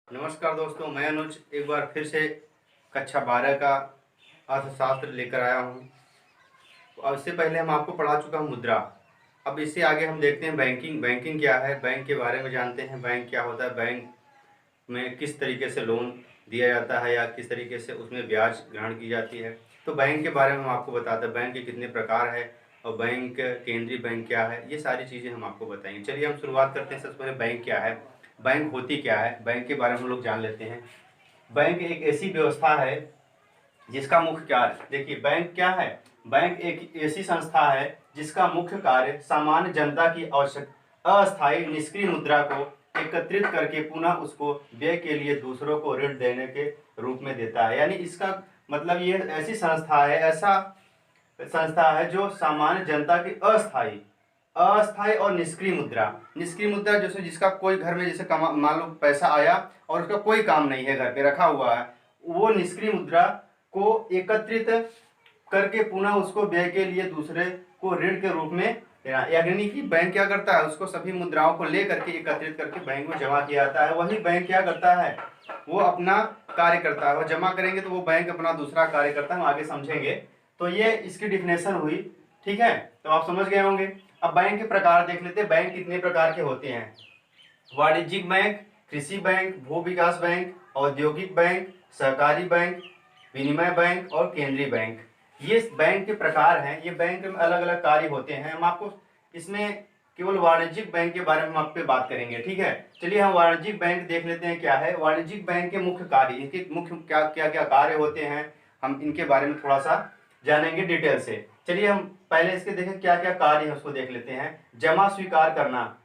नमस्कार दोस्तों, मैं अनुज एक बार फिर से कक्षा 12 का अर्थशास्त्र लेकर आया हूँ। और इससे पहले हम आपको पढ़ा चुका हूँ मुद्रा। अब इससे आगे हम देखते हैं बैंकिंग। बैंकिंग क्या है, बैंक के बारे में जानते हैं। बैंक क्या होता है, बैंक में किस तरीके से लोन दिया जाता है या किस तरीके से उसमें ब्याज ग्रहण की जाती है। तो बैंक के बारे में हम आपको बताते हैं, बैंक के कितने प्रकार है और बैंक केंद्रीय बैंक क्या है, ये सारी चीज़ें हम आपको बताएंगे। चलिए हम शुरुआत करते हैं। सबसे पहले बैंक क्या है, बैंक होती क्या है, बैंक के बारे में हम लोग जान लेते हैं। बैंक एक ऐसी व्यवस्था है जिसका मुख्य कार्य, देखिए बैंक क्या है, बैंक एक ऐसी संस्था है जिसका मुख्य कार्य सामान्य जनता की आवश्यक अस्थायी निष्क्रिय मुद्रा को एकत्रित करके पुनः उसको व्यय के लिए दूसरों को ऋण देने के रूप में देता है। यानी इसका मतलब ये ऐसी संस्था है, ऐसा संस्था है जो सामान्य जनता की अस्थायी अस्थायी और निष्क्रिय मुद्रा। निष्क्रिय मुद्रा जैसे जिसका कोई घर में जैसे मान लो पैसा आया और उसका कोई काम नहीं है, घर पे रखा हुआ है, वो निष्क्रिय मुद्रा को एकत्रित करके पुनः उसको व्यय के लिए दूसरे को ऋण के रूप में देना। यानी कि बैंक क्या करता है, उसको सभी मुद्राओं को ले करके एकत्रित करके बैंक में जमा किया जाता है। वही बैंक क्या करता है, वो अपना कार्य करता है। वो जमा करेंगे तो वो बैंक अपना दूसरा कार्य करता है, हम आगे समझेंगे। तो ये इसकी डिफिनेशन हुई, ठीक है, तो आप समझ गए होंगे। अब बैंक के प्रकार देख लेते हैं। बैंक कितने प्रकार के होते हैं। वाणिज्यिक बैंक, कृषि बैंक, भू विकास बैंक, औद्योगिक बैंक, सहकारी बैंक, विनिमय बैंक और केंद्रीय बैंक, ये बैंक के प्रकार हैं। ये बैंक में अलग अलग कार्य होते हैं। हम आपको इसमें केवल वाणिज्यिक बैंक के बारे में हम आप पे बात करेंगे, ठीक है। चलिए हम वाणिज्यिक बैंक देख लेते हैं क्या है। वाणिज्यिक बैंक के मुख्य कार्य, इनके मुख्य क्या क्या क्या कार्य होते हैं, हम इनके बारे में थोड़ा सा जानेंगे डिटेल से। चलिए हम पहले इसके देखें क्या क्या कार्य है, उसको देख लेते हैं। जमा स्वीकार करना,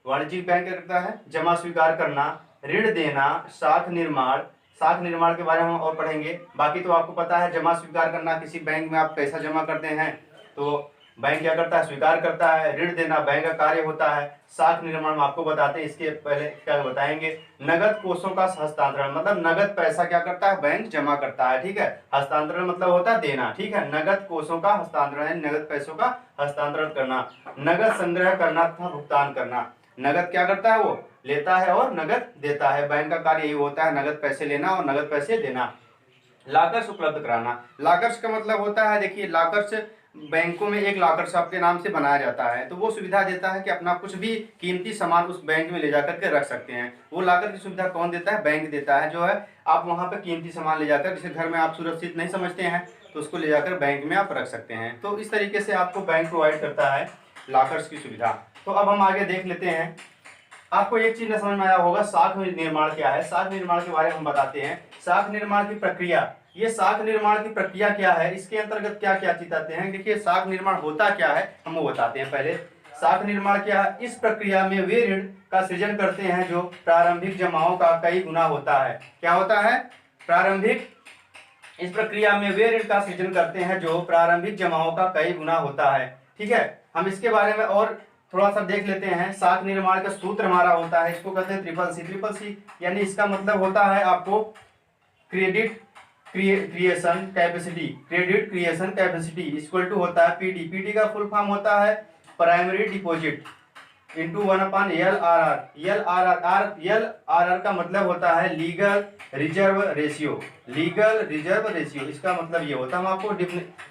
वाणिज्यिक बैंक क्या करता है, जमा स्वीकार करना, ऋण देना, साख निर्माण। साख निर्माण के बारे में हम और पढ़ेंगे। बाकी तो आपको पता है, जमा स्वीकार करना, किसी बैंक में आप पैसा जमा करते हैं तो बैंक क्या करता है, स्वीकार करता है। ऋण देना बैंक का कार्य होता है। साख निर्माण हम आपको बताते हैं, इसके पहले क्या बताएंगे। नगद कोषों का हस्तांतरण, मतलब नगद पैसा क्या करता है, बैंक जमा करता है, ठीक है। हस्तांतरण मतलब होता है देना, ठीक है। नगद कोषों का हस्तांतरण है नगद पैसों का हस्तांतरण करना। नगद संग्रह करना तथा भुगतान करना, नगद क्या करता है, वो लेता है और नगद देता है। बैंक का कार्य यही होता है, नगद पैसे लेना और नगद पैसे देना। लॉकर्स उपलब्ध कराना, लॉकर्स का मतलब होता है, देखिए लॉकर्स बैंकों में एक लॉकर्स आपके नाम से बनाया जाता है, तो वो सुविधा देता है कि अपना कुछ भी कीमती सामान उस बैंक में ले जाकर के रख सकते हैं। वो लॉकर की सुविधा कौन देता है, बैंक देता है। जो है आप वहाँ पे कीमती सामान ले जाकर, जैसे घर में आप सुरक्षित नहीं समझते हैं तो उसको ले जाकर बैंक में आप रख सकते हैं। तो इस तरीके से आपको बैंक प्रोवाइड करता है लॉकर्स की सुविधा। तो अब हम आगे देख लेते हैं। आपको एक चीज न समझ में आया होगा, साख निर्माण क्या है। साख निर्माण के बारे में हम बताते हैं। साख निर्माण की प्रक्रिया, ये साख निर्माण की प्रक्रिया क्या है, इसके अंतर्गत क्या क्या चीज आते हैं। देखिए साख निर्माण होता क्या है, हम वो बताते हैं पहले। साख निर्माण क्या है, इस प्रक्रिया में वे ऋण का सृजन करते हैं जो प्रारंभिक जमाओं का कई गुना होता है। क्या होता है, प्रारंभिक, इस प्रक्रिया में वे ऋण का सृजन करते हैं जो प्रारंभिक जमाओं का कई गुना होता है, ठीक है। हम इसके बारे में और थोड़ा सा देख लेते हैं। साख निर्माण का सूत्र हमारा होता है, इसको कहते हैं ट्रिपल सी। ट्रिपल सी यानी इसका मतलब होता है आपको credit creation capacity, credit creation capacity equal to होता है पीडी। पीडी का फुल फॉर्म होता है primary deposit into 1/LRR। LRR का मतलब होता है legal reserve ratio. Legal reserve ratio इसका मतलब ये होता है। हम आपको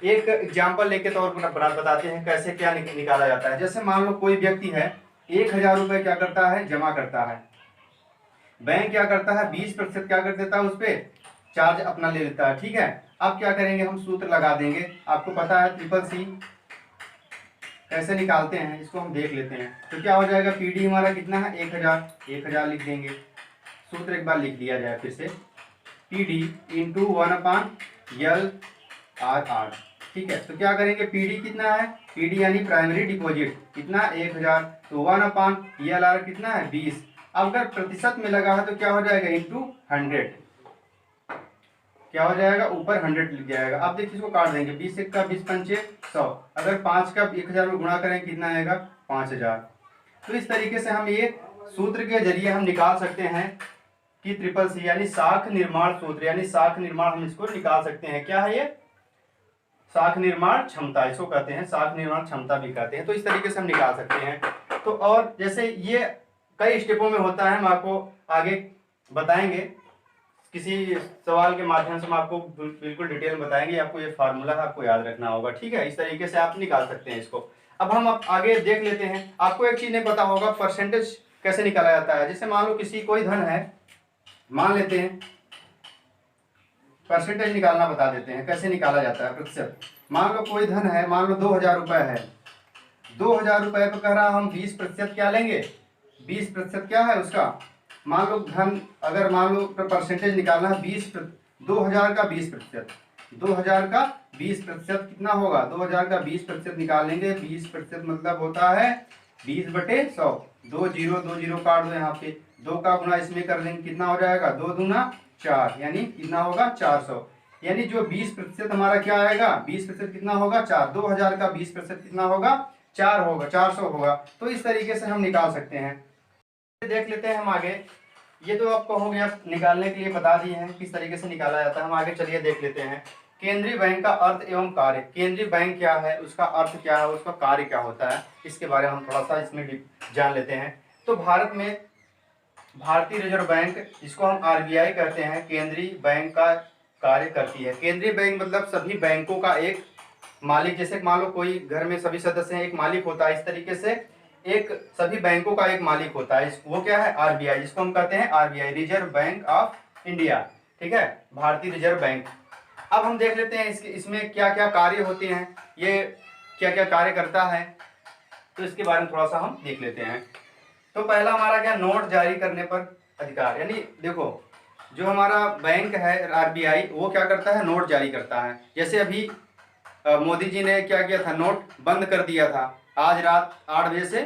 एक एग्जांपल लेके तौर पर बताते हैं कैसे क्या निकाला जाता है। जैसे मान लो कोई व्यक्ति है 1000 रुपए क्या करता है, जमा करता है। बैंक क्या करता है, 20% क्या कर देता है, उस पर चार्ज अपना ले लेता है, ठीक है। अब क्या करेंगे, हम सूत्र लगा देंगे। आपको पता है ट्रिपल सी कैसे निकालते हैं, इसको हम देख लेते हैं। तो क्या हो जाएगा, पीडी हमारा कितना है, 1000 लिख देंगे। सूत्र एक बार लिख लिया जाए फिर से, पीडी इंटू 1/LRR, ठीक है। तो क्या करेंगे, पीडी कितना है, पीडी यानी प्राइमरी डिपॉजिट कितना, 1000, तो 1/LR कितना है, 20। अगर प्रतिशत में लगा है तो क्या हो जाएगा, इंटू 100, क्या हो जाएगा, ऊपर 100 लिख जाएगा। अब देखिए इसको काट देंगे, 20 का 20 पंचे 100, अगर 5 का 1000 में गुणा करें कितना आएगा, 5000। तो इस तरीके से हम ये सूत्र के जरिए हम निकाल सकते हैं कि ट्रिपल सी यानी साख निर्माण सूत्र, यानी साख निर्माण हम इसको निकाल सकते हैं। क्या है ये, साख निर्माण क्षमता इसको कहते हैं, साख निर्माण क्षमता भी कहते हैं। तो इस तरीके से हम निकाल सकते हैं। तो और जैसे ये कई स्टेपों में होता है, हम आपको आगे बताएंगे, किसी सवाल के माध्यम से हम आपको बिल्कुल डिटेल में बताएंगे। आपको ये फार्मूला आपको याद रखना होगा, ठीक है। इस तरीके से आप निकाल सकते हैं इसको। अब हम आगे देख लेते हैं। आपको एक चीज नहीं पता होगा, परसेंटेज कैसे निकाला जाता है। जैसे मान लो किसी कोई धन है, मान लेते हैं, परसेंटेज निकालना बता देते हैं कैसे निकाला जाता है, प्रतिशत। मान लो कोई धन है, मान लो 2000 रुपये है, 2000 रुपये पे कह रहा हम 20% क्या लेंगे, 20% क्या है उसका। मान लो धन, अगर मान लो परसेंटेज निकालना है 2000 का 20%, 2000 का 20% कितना होगा, 2000 का 20% निकालेंगे। 20% मतलब होता है 20/100। 2 जीरो काट दो यहाँ पे, 2 का गुना इसमें कर देंगे, कितना हो जाएगा, 2 दूना 4, यानी कितना होगा 400। यानी जो 20% हमारा क्या आएगा, 20% कितना होगा 4, 2000 का 20% कितना होगा 4 होगा, 400 होगा। तो इस तरीके से हम निकाल सकते हैं। देख लेते हैं हम आगे। ये तो आप कहोगे आप निकालने के लिए बता दिए हैं किस तरीके से निकाला जाता है। हम आगे चलिए देख लेते हैं केंद्रीय बैंक का अर्थ एवं कार्य। केंद्रीय बैंक क्या है, उसका अर्थ क्या है, उसका कार्य क्या होता है, इसके बारे में हम थोड़ा सा इसमें जान लेते हैं। तो भारत में भारतीय रिजर्व बैंक, जिसको हम आरबीआई कहते हैं, केंद्रीय बैंक का कार्य करती है। केंद्रीय बैंक मतलब सभी बैंकों का एक मालिक। जैसे मान लो कोई घर में सभी सदस्य हैं, एक मालिक होता है, इस तरीके से एक सभी बैंकों का एक मालिक होता है। वो क्या है, आरबीआई, जिसको हम कहते हैं RBI, reserve bank of India, ठीक है, भारतीय रिजर्व बैंक। अब हम देख लेते हैं इसमें क्या क्या कार्य होते हैं, ये क्या क्या कार्य करता है, तो इसके बारे में थोड़ा सा हम देख लेते हैं। तो पहला हमारा क्या, नोट जारी करने पर अधिकार। यानी देखो, जो हमारा बैंक है आरबीआई, वो क्या करता है, नोट जारी करता है। जैसे अभी मोदी जी ने क्या किया था, नोट बंद कर दिया था। आज रात 8 बजे से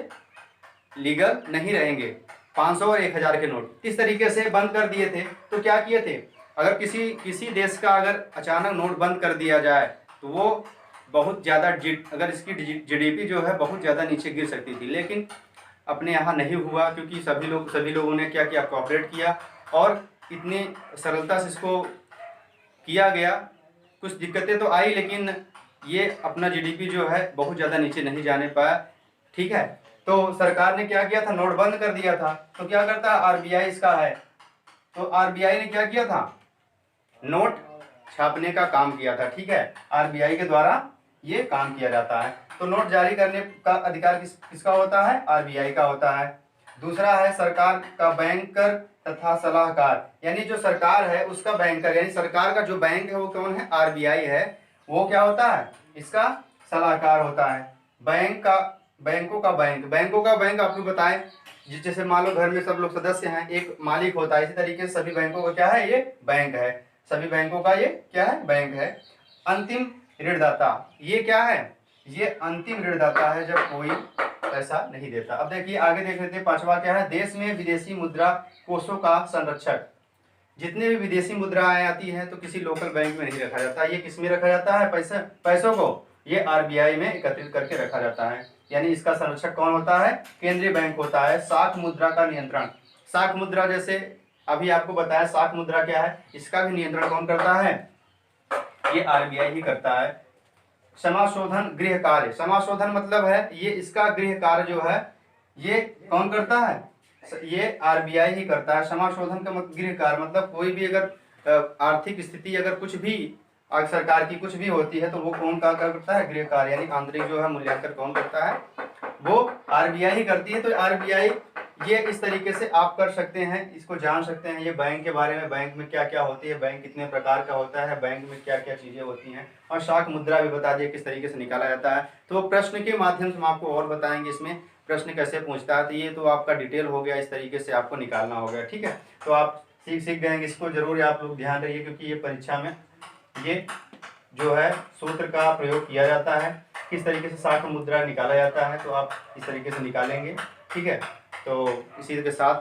लीगल नहीं रहेंगे 500 और 1000 के नोट, इस तरीके से बंद कर दिए थे। तो क्या किए थे, अगर किसी देश का अगर अचानक नोट बंद कर दिया जाए तो वो बहुत ज़्यादा अगर इसकी जीडीपी जो है बहुत ज़्यादा नीचे गिर सकती थी। लेकिन अपने यहाँ नहीं हुआ, क्योंकि सभी लोगों ने क्या किया, कोऑपरेट किया और इतनी सरलता से इसको किया गया। कुछ दिक्कतें तो आई, लेकिन ये अपना जीडीपी जो है बहुत ज़्यादा नीचे नहीं जाने पाया, ठीक है। तो सरकार ने क्या किया था, नोट बंद कर दिया था। तो क्या करता है, आरबीआई इसका है, तो आरबीआई ने क्या किया था, नोट छापने का काम किया था, ठीक है। आरबीआई के द्वारा ये काम किया जाता है। तो नोट जारी करने का अधिकार किसका होता है, आरबीआई का होता है। दूसरा है सरकार का बैंकर तथा सलाहकार। यानी जो सरकार है उसका बैंकर, यानी सरकार का जो बैंक है वो कौन है, आरबीआई है। वो क्या होता है, इसका सलाहकार होता है। बैंकों का बैंक आपको बताएं, जैसे मान लो घर में सब लोग सदस्य हैं, एक मालिक होता है, इसी तरीके से सभी बैंकों का क्या है, ये बैंक है। सभी बैंकों का ये क्या है, बैंक है। अंतिम ऋणदाता, ये क्या है, ये अंतिम ऋणदाता है जब कोई पैसा नहीं देता। अब देखिए आगे देख लेते हैं, पांचवा क्या है, देश में विदेशी मुद्रा कोषों का संरक्षक। जितने भी विदेशी मुद्राएं आती हैं तो किसी लोकल बैंक में नहीं रखा जाता, ये किस में रखा जाता है, पैसों को ये आरबीआई में एकत्रित करके रखा जाता है। यानी इसका संरक्षक कौन होता है, केंद्रीय बैंक होता है। साख मुद्रा का नियंत्रण, साख मुद्रा जैसे अभी आपको बताया, साख मुद्रा क्या है, इसका भी नियंत्रण कौन करता है, ये आरबीआई ही करता है। समाशोधन गृह कार्य, समाशोधन मतलब है ये इसका गृह कार्य जो है ये कौन करता है, ये आरबीआई ही करता है। समाशोधन का मतलब गृह कार्य मतलब कोई भी अगर आर्थिक स्थिति अगर कुछ भी अगर सरकार की कुछ भी होती है तो वो कौन का करता है, गृह कार्य, यानी आंतरिक जो है मूल्यांकन कौन करता है, वो आरबीआई ही करती है। तो आरबीआई ये इस तरीके से आप कर सकते हैं, इसको जान सकते हैं ये बैंक के बारे में, बैंक में क्या क्या होती है, बैंक कितने प्रकार का होता है, बैंक में क्या क्या चीज़ें होती हैं, और शाख मुद्रा भी बता दिए किस तरीके से निकाला जाता है। तो प्रश्न के माध्यम से हम आपको और बताएंगे इसमें प्रश्न कैसे पूछता है। तो ये तो आपका डिटेल हो गया, इस तरीके से आपको निकालना हो गया, ठीक है। तो आप सीख गए, इसको जरूर आप लोग ध्यान रखिए, क्योंकि ये परीक्षा में ये जो है सूत्र का प्रयोग किया जाता है, किस तरीके से शाख मुद्रा निकाला जाता है, तो आप इस तरीके से निकालेंगे, ठीक है। तो इसी के साथ